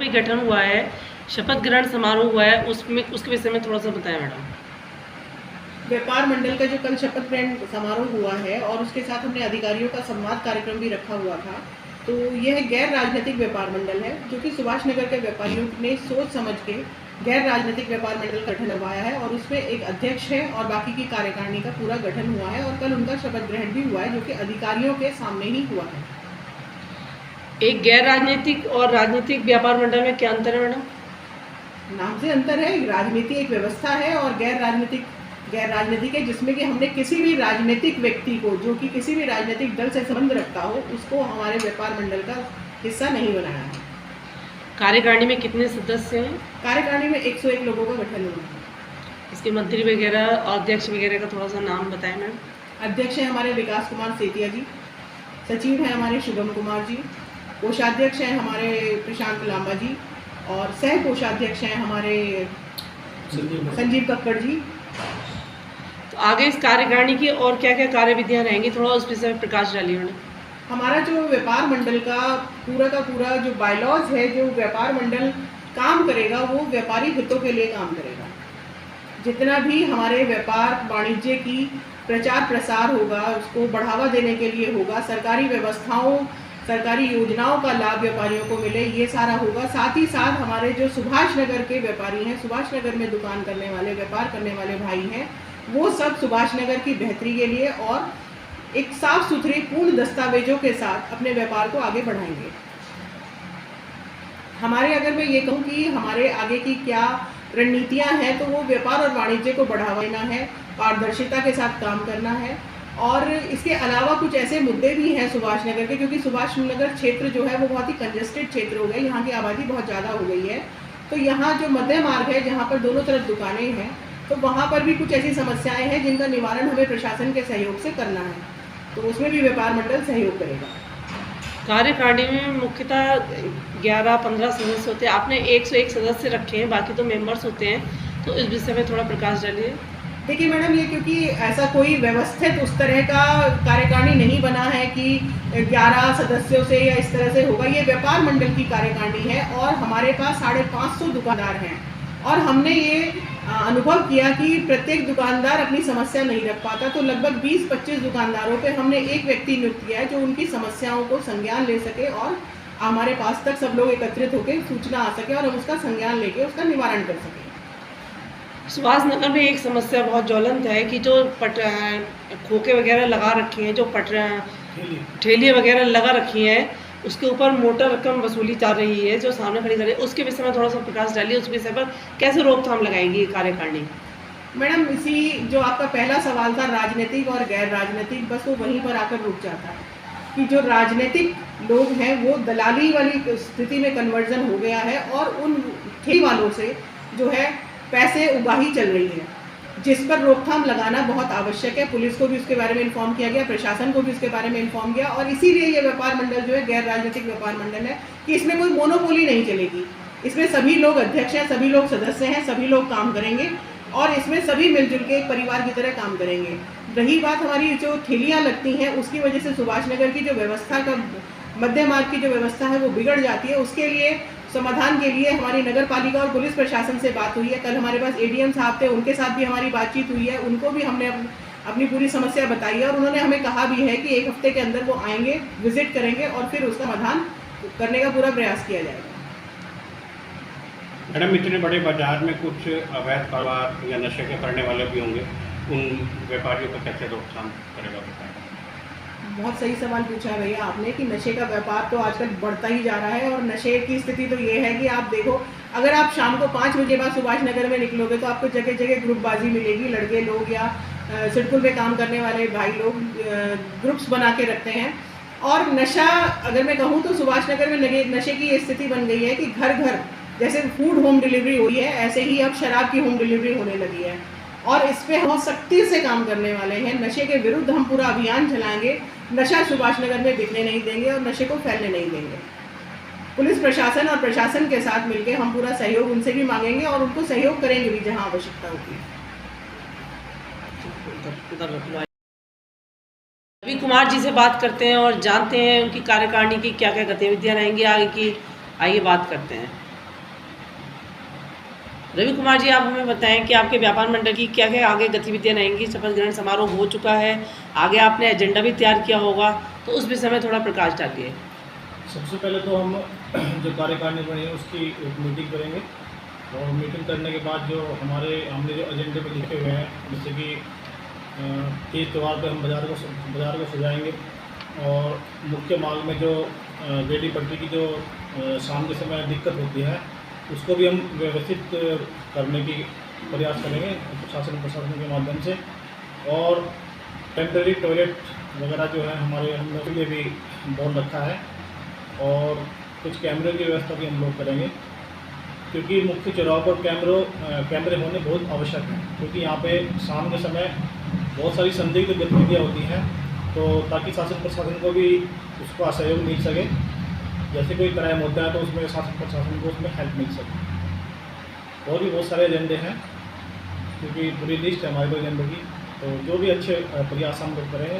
पे गठन हुआ है, शपथ ग्रहण समारोह हुआ है, उसमें उसके विषय में थोड़ा सा बताएं मैडम। व्यापार मंडल का जो कल शपथ ग्रहण समारोह हुआ है और उसके साथ हमने अधिकारियों का संवाद कार्यक्रम भी रखा हुआ था। तो यह गैर राजनीतिक व्यापार मंडल है जो कि सुभाष नगर के व्यापारियों ने सोच समझ के गैर राजनीतिक व्यापार मंडल का गठन करवाया है और उसमें एक अध्यक्ष है और बाकी की कार्यकारिणी का पूरा गठन हुआ है और कल उनका शपथ ग्रहण भी हुआ है जो कि अधिकारियों के सामने ही हुआ है। एक गैर राजनीतिक और राजनीतिक व्यापार मंडल में क्या अंतर है मैडम? नाम से अंतर है। राजनीति एक व्यवस्था है और गैर राजनीतिक है जिसमें कि हमने किसी भी राजनीतिक व्यक्ति को जो कि किसी भी राजनीतिक दल से संबंध रखता हो उसको हमारे व्यापार मंडल का हिस्सा नहीं बनाया है। कार्यकारिणी में कितने सदस्य हैं? कार्यकारिणी में 101 लोगों का गठन हुआ है। इसके मंत्री वगैरह और अध्यक्ष वगैरह का थोड़ा सा नाम बताएं मैम। अध्यक्ष है हमारे विकास कुमार सेतिया जी, सचिव है हमारे शुभम कुमार जी, कोषाध्यक्ष है हमारे प्रशांत लांबा जी और सह कोषाध्यक्ष हैं हमारे संजीव कक्कड़ जी। तो आगे इस कार्यकारिणी की और क्या क्या कार्यविधियां रहेंगी, थोड़ा उस विषय में प्रकाश डालिए मैडम। हमारा जो व्यापार मंडल का पूरा जो बायलॉज है, जो व्यापार मंडल काम करेगा वो व्यापारी हितों के लिए काम करेगा। जितना भी हमारे व्यापार वाणिज्य की प्रचार प्रसार होगा उसको बढ़ावा देने के लिए होगा, सरकारी व्यवस्थाओं सरकारी योजनाओं का लाभ व्यापारियों को मिले, ये सारा होगा। साथ ही साथ हमारे जो सुभाष नगर के व्यापारी हैं, सुभाष नगर में दुकान करने वाले व्यापार करने वाले भाई हैं, वो सब सुभाष नगर की बेहतरी के लिए और एक साफ सुथरे पूर्ण दस्तावेजों के साथ अपने व्यापार को आगे बढ़ाएंगे। हमारे अगर मैं ये कहूँ कि हमारे आगे की क्या रणनीतियाँ हैं तो वो व्यापार और वाणिज्य को बढ़ावा देना है, पारदर्शिता के साथ काम करना है और इसके अलावा कुछ ऐसे मुद्दे भी हैं सुभाष नगर के, क्योंकि सुभाष नगर क्षेत्र जो है वो बहुत ही कंजेस्टेड क्षेत्र हो गया, यहाँ की आबादी बहुत ज़्यादा हो गई है। तो यहाँ जो मध्य मार्ग है जहाँ पर दोनों तरफ दुकानें हैं तो वहाँ पर भी कुछ ऐसी समस्याएं हैं जिनका निवारण हमें प्रशासन के सहयोग से करना है, तो उसमें भी व्यापार मंडल सहयोग करेगा। कार्यकारिणी में मुख्यतः 11-15 सदस्य होते हैं, आपने 101 सदस्य रखे हैं, बाकी तो मेंबर्स होते हैं, तो इस विषय में थोड़ा प्रकाश डालिए। देखिए मैडम, ये क्योंकि ऐसा कोई व्यवस्थित उस तरह का कार्यकारिणी नहीं बना है कि 11 सदस्यों से या इस तरह से होगा। ये व्यापार मंडल की कार्यकारिणी है और हमारे पास 550 दुकानदार हैं और हमने ये अनुभव किया कि प्रत्येक दुकानदार अपनी समस्या नहीं रख पाता, तो लगभग 20-25 दुकानदारों पे हमने एक व्यक्ति नियुक्त किया है जो उनकी समस्याओं को संज्ञान ले सके और हमारे पास तक सब लोग एकत्रित होकर सूचना आ सके और हम उसका संज्ञान लेके उसका निवारण कर सकें। सुभाष नगर में एक समस्या बहुत ज्वलंत है कि जो खोखे वगैरह लगा रखी हैं, जो ठेलियाँ वगैरह लगा रखी हैं, उसके ऊपर मोटा रकम वसूली जा रही है जो सामने खड़ी जा रही है, उसके विषय में थोड़ा सा प्रकाश डालिए। उस विषय पर कैसे रोकथाम लगाएंगी कार्यकारिणी? मैडम, इसी जो आपका पहला सवाल था राजनीतिक और गैर राजनीतिक, बस वो वहीं पर आकर रुक जाता है कि जो राजनीतिक लोग हैं वो दलाली वाली स्थिति में कन्वर्जन हो गया है और उन ठेली वालों से जो है पैसे उगाही चल रही है, जिस पर रोकथाम लगाना बहुत आवश्यक है। पुलिस को भी उसके बारे में इन्फॉर्म किया गया, प्रशासन को भी उसके बारे में इन्फॉर्म किया और इसीलिए ये व्यापार मंडल जो है गैर राजनीतिक व्यापार मंडल है कि इसमें कोई मोनोपोली नहीं चलेगी। इसमें सभी लोग अध्यक्ष हैं, सभी लोग सदस्य हैं, सभी लोग काम करेंगे और इसमें सभी मिलजुल के एक परिवार की तरह काम करेंगे। रही बात हमारी जो ठेलियाँ लगती हैं उसकी वजह से सुभाष नगर की जो व्यवस्था का मध्य मार्ग की जो व्यवस्था है वो बिगड़ जाती है। उसके लिए समाधान के लिए हमारी नगर पालिका और पुलिस प्रशासन से बात हुई है। कल हमारे पास एडीएम साहब थे, उनके साथ भी हमारी बातचीत हुई है, उनको भी हमने अपनी पूरी समस्या बताई है और उन्होंने हमें कहा भी है कि 1 हफ्ते के अंदर वो आएंगे, विजिट करेंगे और फिर उसका समाधान करने का पूरा प्रयास किया जाएगा। मैडम, इतने बड़े बाजार में कुछ अवैध कारोबार या नशे के करने वाले भी होंगे, उन व्यापारियों का कैसे रोकथाम करेगा बताएं? बहुत सही सवाल पूछा है भैया आपने कि नशे का व्यापार तो आजकल बढ़ता ही जा रहा है और नशे की स्थिति तो ये है कि आप देखो, अगर आप शाम को 5 बजे बाद सुभाष नगर में निकलोगे तो आपको जगह जगह ग्रुपबाजी मिलेगी। लड़के लोग या सिडकुल में काम करने वाले भाई लोग ग्रुप्स बना के रखते हैं और नशा, अगर मैं कहूँ तो सुभाष नगर में नशे की ये स्थिति बन गई है कि घर घर जैसे फूड होम डिलीवरी हुई है ऐसे ही अब शराब की होम डिलीवरी होने लगी है और इस पर हम सख्ती से काम करने वाले हैं। नशे के विरुद्ध हम पूरा अभियान चलाएंगे, नशा सुभाष नगर में बिकने नहीं देंगे और नशे को फैलने नहीं देंगे। पुलिस प्रशासन और प्रशासन के साथ मिलकर हम पूरा सहयोग उनसे भी मांगेंगे और उनको सहयोग करेंगे भी जहां आवश्यकता होगी। रवि कुमार जी से बात करते हैं और जानते हैं उनकी कार्यकारिणी की क्या क्या गतिविधियां रहेंगी आगे की। आइए बात करते हैं। रवि कुमार जी, आप हमें बताएं कि आपके व्यापार मंडल की क्या क्या आगे गतिविधियां रहेंगी। शपथ ग्रहण समारोह हो चुका है, आगे आपने एजेंडा भी तैयार किया होगा, तो उस विषय में थोड़ा प्रकाश डालिए। सबसे पहले तो हम जो कार्यकारिणी बनी है उसकी एक मीटिंग करेंगे और मीटिंग करने के बाद जो हमने जो एजेंडे में लिखे हुए हैं, जैसे कि तीज त्यौहार पे हम बाज़ार को सजाएंगे और मुख्य मार्ग में जो रेडी पटरी की जो शाम के समय दिक्कत होती है उसको भी हम व्यवस्थित करने की प्रयास करेंगे प्रशासन के माध्यम से। और टेम्परेरी टॉयलेट वगैरह जो है हमने उसके लिए भी बोल रखा है और कुछ कैमरे की व्यवस्था भी हम लोग करेंगे, क्योंकि मुख्य चौराहों पर कैमरे होने बहुत आवश्यक हैं, क्योंकि यहाँ पे शाम के समय बहुत सारी संदिग्ध गतिविधियाँ होती हैं, तो ताकि शासन प्रशासन को भी उसका सहयोग मिल सके। जैसे कोई क्राइम होता है तो उसमें शासन प्रशासन को उसमें हेल्प मिल सके। और भी बहुत सारे एजेंडे हैं, क्योंकि पूरी लिस्ट है हमारे एजेंडे की, तो जो भी अच्छे प्रयास हम लोग करेंगे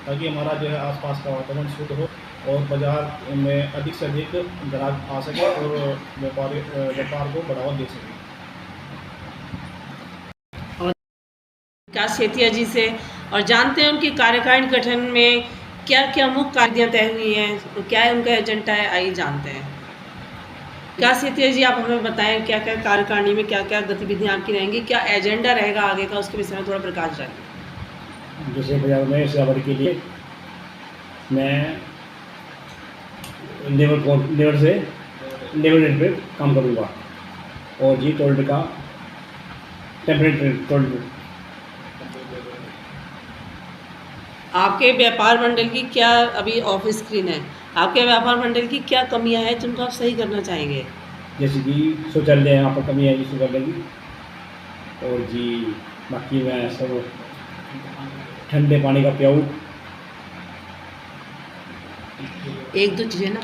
ताकि हमारा जो है आसपास का वातावरण शुद्ध हो और बाज़ार में अधिक से अधिक ग्राहक आ सके और व्यापार को बढ़ावा दे सके। विकास सेठिया जी से और जानते हैं उनके कार्यकारिणी गठन में क्या क्या मुख्य कार्य तय हुई हैं, तो क्या है उनका एजेंडा है, आइए जानते हैं। विकास सेठिया जी, आप हमें बताएं क्या क्या कार्यकारिणी में क्या क्या गतिविधियां आपकी रहेंगी, क्या एजेंडा रहेगा आगे का, उसके विषय में थोड़ा प्रकाश डालिए। जैसे बाजार में सजावट के लिए मैं लेबर रेट पे काम करूँगा और जी टोल्ड का टेम्परेरी टोल्ड। आपके व्यापार मंडल की क्या अभी ऑफिस स्क्रीन है, आपके व्यापार मंडल की क्या कमियां हैं जिनको आप सही करना चाहेंगे। जैसे कि शौचालय यहाँ पर कमी आएगी शौचालय की, और जी बाकी मैं सब ठंडे पानी का प्याऊ, एक दो चीज़ें ना